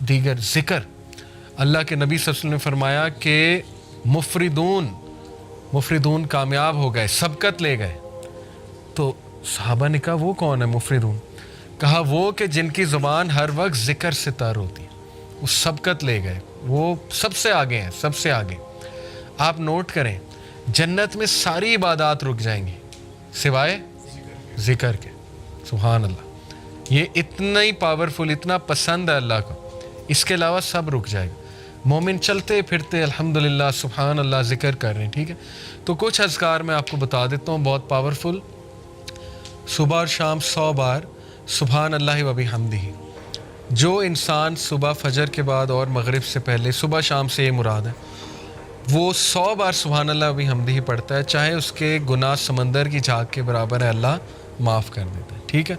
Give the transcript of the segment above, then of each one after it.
دیگر ذکر. اللہ کے نبی صلی اللہ علیہ وسلم نے فرمایا کہ مفردون کامیاب ہو گئے, سبقت لے گئے. تو صحابہ نے کہا وہ کون ہے مفردون؟ کہا وہ کہ جن کی زبان ہر وقت ذکر سے تر ہوتی ہے, وہ سبقت لے گئے, وہ سب سے آگے ہیں, سب سے آگے. آپ نوٹ کریں, جنت میں ساری عبادات رک جائیں گی سوائے ذکر کے. سبحان اللہ, یہ اتنا ہی پاورفل, اتنا پسند ہے اللہ کو, اس کے علاوہ سب رک جائے گا. مومن چلتے پھرتے الحمدللہ سبحان اللہ ذکر کر رہے ہیں. ٹھیک ہے, تو کچھ اذکار میں آپ کو بتا دیتا ہوں بہت پاورفل. صبح اور شام 100 بار سبحان اللہ و بحمدہ. جو انسان صبح فجر کے بعد اور مغرب سے پہلے, صبح شام سے یہ مراد ہے, وہ 100 بار سبحان اللہ و بحمدہ پڑھتا ہے, چاہے اس کے گناہ سمندر کی جھاگ کے برابر ہے, اللہ معاف کر دیتا ہے. ٹھیک ہے.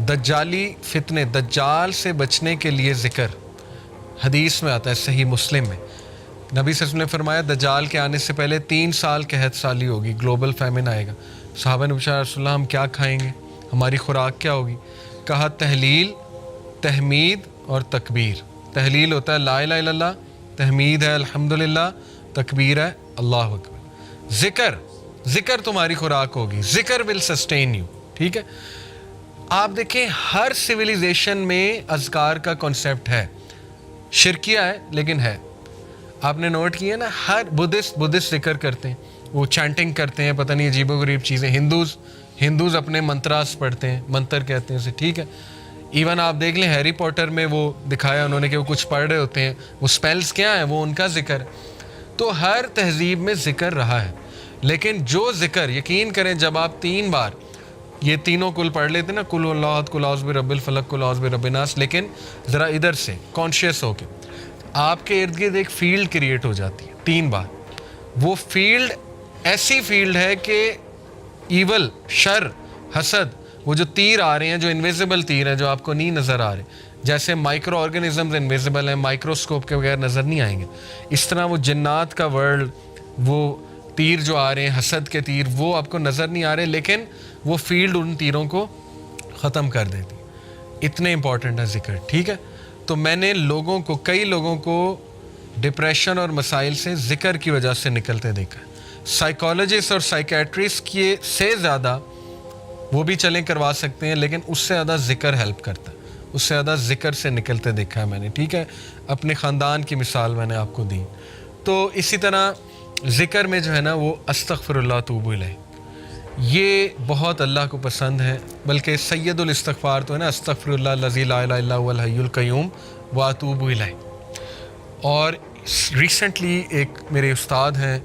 دجالی فتنے, دجال سے بچنے کے لیے ذکر, حدیث میں آتا ہے صحیح مسلم میں, نبی صلی اللہ علیہ وسلم نے فرمایا دجال کے آنے سے پہلے 3 سال قحط سالی ہوگی, گلوبل فیمن آئے گا. صحابہ نے پوچھا رسول اللہ ہم کیا کھائیں گے, ہماری خوراک کیا ہوگی؟ کہا تحلیل, تحمید اور تکبیر. تحلیل ہوتا ہے لا الہ الا اللہ, تحمید ہے الحمدللہ, تکبیر ہے اللہ اکبر. ذکر تمہاری خوراک ہوگی, ذکر ول سسٹین یو. ٹھیک ہے. آپ دیکھیں ہر سویلائزیشن میں اذکار کا کنسیپٹ ہے, شرکیہ ہے لیکن ہے. آپ نے نوٹ کیا نا, ہر بدھسٹ ذکر کرتے ہیں, وہ چانٹنگ کرتے ہیں, پتہ نہیں عجیب و غریب چیزیں. ہندوز اپنے منتراس پڑھتے ہیں, منتر کہتے ہیں اسے. ٹھیک ہے. ایون آپ دیکھ لیں ہیری پوٹر میں وہ دکھایا انہوں نے کہ وہ کچھ پڑھ رہے ہوتے ہیں, وہ سپیلز کیا ہیں, وہ ان کا ذکر. تو ہر تہذیب میں ذکر رہا ہے, لیکن جو ذکر یقین کریں جب آپ 3 بار یہ تینوں کل پڑھ لیتے نا, کل اللہ احد, کل اعوذ برب الفلق, کل اعوذ برب الناس, لیکن ذرا ادھر سے کانشیس ہو کے آپ کے ارد گرد ایک فیلڈ کریٹ ہو جاتی ہے 3 بار. وہ فیلڈ ایسی فیلڈ ہے کہ ایول, شر, حسد, وہ جو تیر آ رہے ہیں, جو انویزیبل تیر ہیں جو آپ کو نہیں نظر آ رہے, جیسے مائکرو آرگنزمز انویزیبل ہیں, مائکروسکوپ کے بغیر نظر نہیں آئیں گے, اس طرح وہ جنات کا ورلڈ, وہ تیر جو آ رہے ہیں حسد کے تیر, وہ آپ کو نظر نہیں آ رہے, لیکن وہ فیلڈ ان تیروں کو ختم کر دیتی. اتنے امپورٹنٹ ہے ذکر. ٹھیک ہے. تو میں نے کئی لوگوں کو ڈپریشن اور مسائل سے ذکر کی وجہ سے نکلتے دیکھا ہے. سائیکالوجسٹ اور سائیکیٹرسٹ کی سے زیادہ وہ بھی چلیں کروا سکتے ہیں, لیکن اس سے زیادہ ذکر ہیلپ کرتا ہے, اس سے زیادہ ذکر سے نکلتے دیکھا ہے میں نے. ٹھیک ہے. اپنے خاندان کی مثال میں نے آپ کو دی. تو اسی طرح ذکر میں جو ہے نا وہ استغفر اللہ توب الیہ, یہ بہت اللہ کو پسند ہے. بلکہ سید الاستغفار تو ہے نا, استغفر اللہ الذی لا الہ الا هو الحی القیوم واتوب الیہ. اور ریسنٹلی ایک میرے استاد ہیں,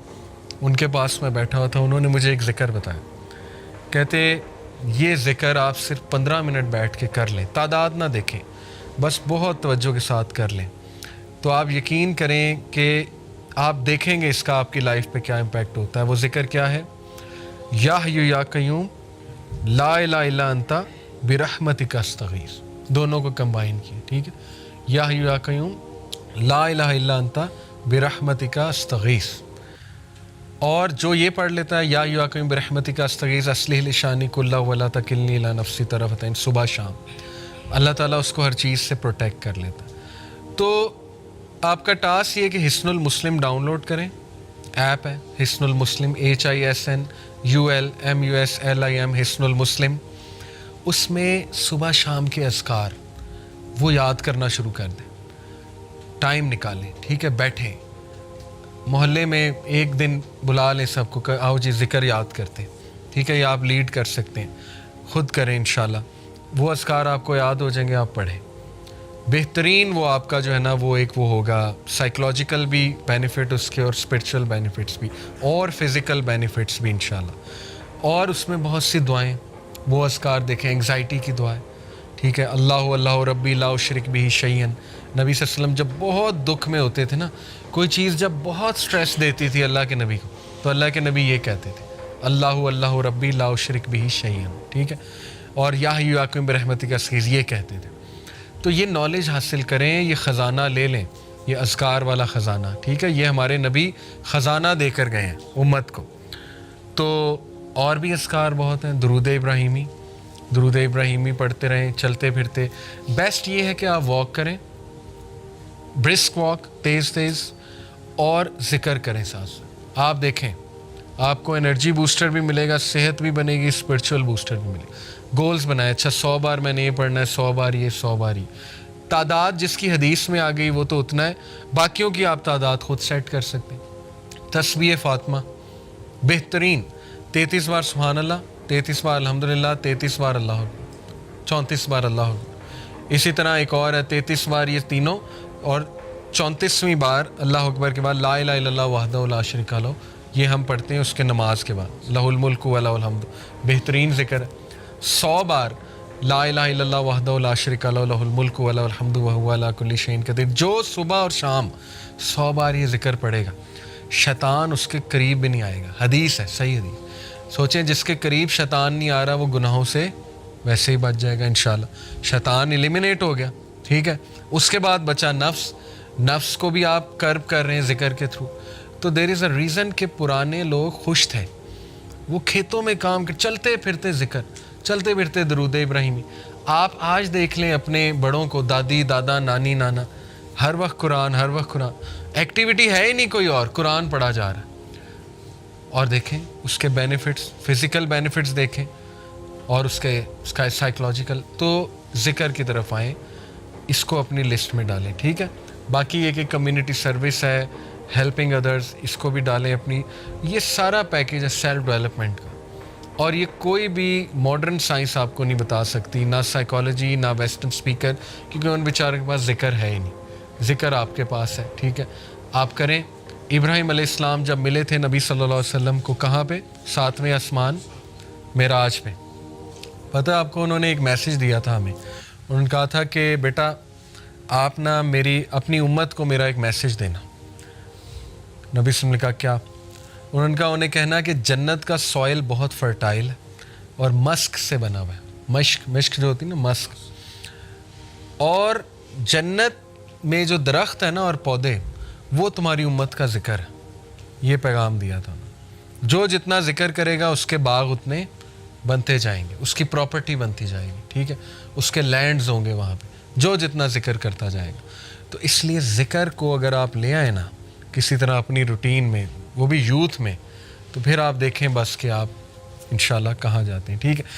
ان کے پاس میں بیٹھا ہوا تھا, انہوں نے مجھے ایک ذکر بتایا. کہتے یہ ذکر آپ صرف 15 منٹ بیٹھ کے کر لیں, تعداد نہ دیکھیں, بس بہت توجہ کے ساتھ کر لیں, تو آپ یقین کریں کہ آپ دیکھیں گے اس کا آپ کی لائف پہ کیا امپیکٹ ہوتا ہے. وہ ذکر کیا ہے؟ یا حی یا قیوم لا الہ الا انت برحمتک استغیث. دونوں کو کمبائن کیے. ٹھیک ہے. یا حی یا قیوم لا الہ الا انت برحمتک استغیث. اور جو یہ پڑھ لیتا ہے یا حی یا قیوم برحمتک استغیث اصلح لی شانی کلہ ولا تکلنی الی نفسی طرفۃ عین, صبح شام اللہ تعالیٰ اس کو ہر چیز سے پروٹیکٹ کر لیتا ہے. تو آپ کا ٹاسک یہ کہ حصن المسلم ڈاؤن لوڈ کریں, ایپ ہے حصن المسلم, HISNULMUSLIM, حصن المسلم. اس میں صبح شام کے اذکار وہ یاد کرنا شروع کر دیں, ٹائم نکالیں. ٹھیک ہے. بیٹھیں, محلے میں ایک دن بلا لیں سب کو کہ آؤ جی ذکر یاد کرتے. ٹھیک ہے. یا آپ لیڈ کر سکتے ہیں, خود کریں انشاءاللہ. وہ اذکار آپ کو یاد ہو جائیں گے, آپ پڑھیں. بہترین وہ آپ کا جو ہے نا وہ ایک وہ ہوگا, سائیکلوجیکل بھی بینیفٹ اس کے, اور اسپرچول بینیفٹس بھی, اور فزیکل بینیفٹس بھی انشاءاللہ. اور اس میں بہت سی دعائیں, وہ اذکار دیکھیں. انگزائٹی کی دعائیں. ٹھیک ہے. اللہ ربی لا اشرک بہ شیئا. نبی صلی اللہ علیہ وسلم جب بہت دکھ میں ہوتے تھے نا, کوئی چیز جب بہت سٹریس دیتی تھی اللہ کے نبی کو, تو اللہ کے نبی یہ کہتے تھے اللہ ربی لا اشرک بہ شیئا. ٹھیک ہے. اور یا حی یا قیوم برحمتک استغیث یہ کہتے تھے. تو یہ نالج حاصل کریں, یہ خزانہ لے لیں, یہ اذکار والا خزانہ. ٹھیک ہے. یہ ہمارے نبی خزانہ دے کر گئے ہیں امت کو. تو اور بھی اذکار بہت ہیں. درود ابراہیمی پڑھتے رہیں چلتے پھرتے. بیسٹ یہ ہے کہ آپ واک کریں, برسک واک تیز تیز اور ذکر کریں ساتھ ساتھ. آپ دیکھیں آپ کو انرجی بوسٹر بھی ملے گا, صحت بھی بنے گی, اسپرچول بوسٹر بھی ملے گا. گولز بنائے, اچھا 100 بار میں نے یہ پڑھنا ہے, 100 بار یہ, 100 بار یہ. تعداد جس کی حدیث میں آ گئی وہ تو اتنا ہے, باقیوں کی آپ تعداد خود سیٹ کر سکتے ہیں. تسبیح فاطمہ بہترین 33 بار سبحان اللہ, 33 بار الحمدللہ, 33 بار اللہ اکبر, 34 بار اللہ اکبر. اسی طرح ایک اور ہے 33 بار یہ تینوں, اور 34ویں بار اللہ اکبر کے بعد لا الہ الا اللہ وحدہ لا شریک لہ, یہ ہم پڑھتے ہیں اس کے نماز کے بعد. لہ الملک و لہ الحمد بہترین ذکر ہے. 100 بار لا الہ الا اللہ وحدہ لا شریک لہ لہ الملک و لہ الحمد وہو علی کل شیء قدیر. جو صبح اور شام 100 بار یہ ذکر پڑھے گا, شیطان اس کے قریب بھی نہیں آئے گا. حدیث ہے, صحیح حدیث. سوچیں جس کے قریب شیطان نہیں آ رہا وہ گناہوں سے ویسے ہی بچ جائے گا انشاءاللہ. شیطان ایلیمنیٹ ہو گیا, ٹھیک ہے. اس کے بعد بچا نفس. نفس کو بھی آپ کرب کر رہے ہیں ذکر کے تھرو. تو دیر از اے ریزن کہ پرانے لوگ خوش تھے, وہ کھیتوں میں کام کر, چلتے پھرتے ذکر, چلتے پھرتے درود ابراہیمی. آپ آج دیکھ لیں اپنے بڑوں کو, دادی دادا نانی نانا, ہر وقت قرآن, ہر وقت قرآن, ایکٹیویٹی ہے ہی نہیں کوئی اور, قرآن پڑھا جا رہا ہے. اور دیکھیں اس کے بینیفٹس, فزیکل بینیفٹس دیکھیں, اور اس کا سائیکلوجیکل. تو ذکر کی طرف آئیں, اس کو اپنی لسٹ میں ڈالیں, ٹھیک ہے. باقی یہ کہ کمیونٹی سروس ہے, ہیلپنگ ادرس, اس کو بھی ڈالیں اپنی. یہ سارا پیکیج ہے سیلف ڈیولپمنٹ کا, اور یہ کوئی بھی ماڈرن سائنس آپ کو نہیں بتا سکتی, نہ سائیکالوجی نہ ویسٹرن اسپیکر, کیونکہ ان بیچاروں کے پاس ذکر ہے ہی نہیں. ذکر آپ کے پاس ہے, ٹھیک ہے, آپ کریں. ابراہیم علیہ السلام جب ملے تھے نبی صلی اللہ علیہ وسلم کو, کہاں پہ؟ 7ویں آسمان معراج پہ. پتہ آپ کو انہوں نے ایک میسیج دیا تھا ہمیں. انہوں نے کہا تھا کہ بیٹا آپ نا میری اپنی امت کو میرا ایک میسیج دینا. نبی صلی اللہ علیہ وسلم نے کہا کیا؟ انہوں نے کہا انہیں کہنا کہ جنت کا سوائل بہت فرٹائل ہے اور مسک سے بنا ہوا ہے. مشک جو ہوتی ہے نا, مسک. اور جنت میں جو درخت ہے نا اور پودے, وہ تمہاری امت کا ذکر ہے. یہ پیغام دیا تھا. جو جتنا ذکر کرے گا اس کے باغ اتنے بنتے جائیں گے, اس کی پراپرٹی بنتی جائے گی, ٹھیک ہے. اس کے لینڈز ہوں گے وہاں پہ, جو جتنا ذکر کرتا جائے گا. تو اس لیے ذکر کو اگر آپ لے آئیں نا کسی طرح اپنی روٹین میں, وہ بھی یوتھ میں, تو پھر آپ دیکھیں بس کہ آپ انشاءاللہ کہاں جاتے ہیں, ٹھیک ہے.